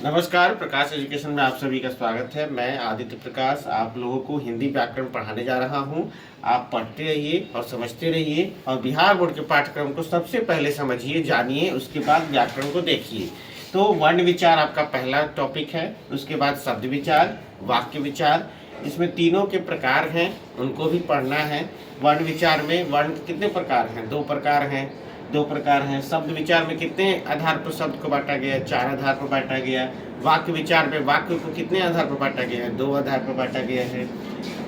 नमस्कार, प्रकाश एजुकेशन में आप सभी का स्वागत है। मैं आदित्य प्रकाश आप लोगों को हिंदी व्याकरण पढ़ाने जा रहा हूं। आप पढ़ते रहिए और समझते रहिए और बिहार बोर्ड के पाठ्यक्रम को सबसे पहले समझिए, जानिए, उसके बाद व्याकरण को देखिए। तो वर्ण विचार आपका पहला टॉपिक है, उसके बाद शब्द विचार, वाक्य विचार। इसमें तीनों के प्रकार हैं, उनको भी पढ़ना है। वर्ण विचार में वर्ण कितने प्रकार हैं? दो प्रकार हैं। शब्द विचार में कितने आधार पर शब्द को बांटा गया है? 4 आधार पर बांटा गया। वाक्य विचार में वाक्य को कितने आधार पर बांटा गया है? 2 आधार पर बांटा गया है।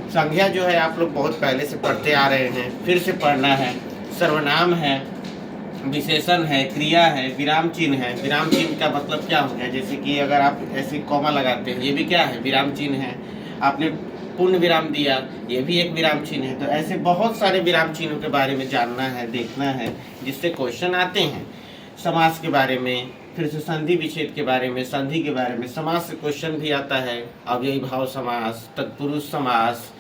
संज्ञा जो है आप लोग बहुत पहले से पढ़ते आ रहे हैं, फिर से पढ़ना है। सर्वनाम है, विशेषण है, क्रिया है, विराम चिन्ह है। विराम चिन्ह का मतलब क्या हो गया? जैसे कि अगर आप ऐसे कॉमा लगाते हैं, ये भी क्या है? विराम चिन्ह है। आपने पूर्ण विराम दिया, ये भी एक विराम चिन्ह है। तो ऐसे बहुत सारे विराम चिन्हों के बारे में जानना है, देखना है, जिससे क्वेश्चन आते हैं। समास के बारे में, फिर से संधि विच्छेद के बारे में, संधि के बारे में, समास से क्वेश्चन भी आता है। अव्ययी भाव समास, तत्पुरुष समास,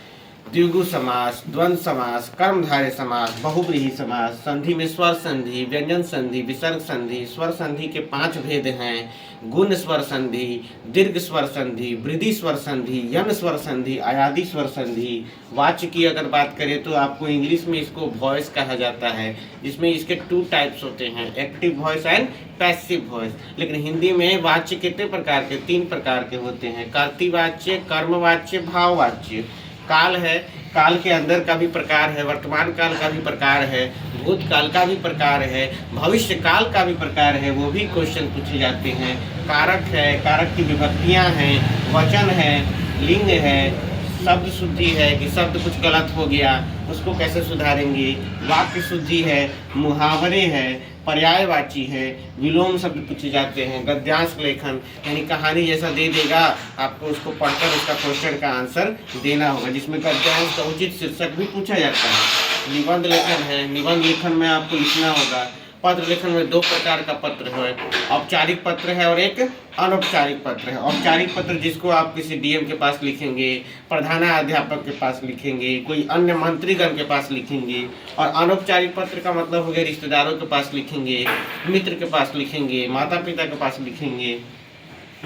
द्विगु समास, द्वंद्व समास, कर्मधारय समास, बहुव्रीहि समास। संधि में स्वर संधि, व्यंजन संधि, विसर्ग संधि। स्वर संधि के 5 भेद हैं: गुण स्वर संधि, दीर्घ स्वर संधि, वृद्धि स्वर संधि, यन स्वर संधि, आयादी स्वर संधि। वाच्य की अगर बात करें तो आपको इंग्लिश में इसको वॉइस कहा जाता है, जिसमें इसके 2 टाइप्स होते हैं, active voice and passive voice. लेकिन हिंदी में वाच्य कितने प्रकार के? 3 प्रकार के होते हैं: कर्तृवाच्य, कर्मवाच्य, भाववाच्य। काल है, काल के अंदर का भी प्रकार है, वर्तमान काल का भी प्रकार है, भूतकाल का भी प्रकार है, भविष्य काल का भी प्रकार है, वो भी क्वेश्चन पूछे जाते हैं। कारक है, कारक की विभक्तियां हैं, वचन है, लिंग है, शब्द शुद्धि है कि शब्द कुछ गलत हो गया, उसको कैसे सुधारेंगे, वाक्य शुद्धि है, मुहावरे है, पर्यायवाची है, विलोम शब्द पूछे जाते हैं, गद्यांश लेखन यानी कहानी जैसा दे देगा, आपको उसको पढ़कर उसका क्वेश्चन का आंसर देना होगा, जिसमें गद्यांश का उचित शीर्षक भी पूछा जाता है। निबंध लेखन है, निबंध लेखन में आपको लिखना होगा। पत्र लेखन में 2 प्रकार का पत्र है, औपचारिक पत्र है और एक अनौपचारिक पत्र है। औपचारिक पत्र जिसको आप किसी डीएम के पास लिखेंगे, प्रधानाध्यापक के पास लिखेंगे, कोई अन्य मंत्रीगण के पास लिखेंगे। और अनौपचारिक पत्र का मतलब हो गया रिश्तेदारों के पास लिखेंगे, मित्र के पास लिखेंगे, माता पिता के पास लिखेंगे।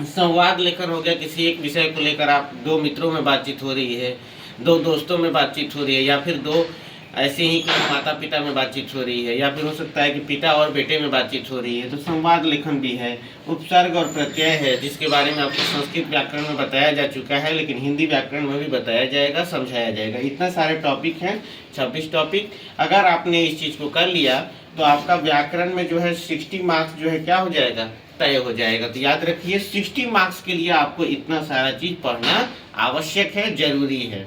संवाद लेखन हो गया, किसी एक विषय को लेकर आप 2 मित्रों में बातचीत हो रही है, 2 दोस्तों में बातचीत हो रही है, या फिर 2 ऐसे ही माता पिता में बातचीत हो रही है, या फिर हो सकता है कि पिता और बेटे में बातचीत हो रही है, तो संवाद लेखन भी है। उपसर्ग और प्रत्यय है, जिसके बारे में आपको संस्कृत व्याकरण में बताया जा चुका है, लेकिन हिंदी व्याकरण में भी बताया जाएगा, समझाया जाएगा। इतना सारे टॉपिक हैं, 26 टॉपिक। अगर आपने इस चीज़ को कर लिया तो आपका व्याकरण में जो है 60 मार्क्स जो है क्या हो जाएगा? तय हो जाएगा। तो याद रखिए 60 मार्क्स के लिए आपको इतना सारा चीज़ पढ़ना आवश्यक है, जरूरी है।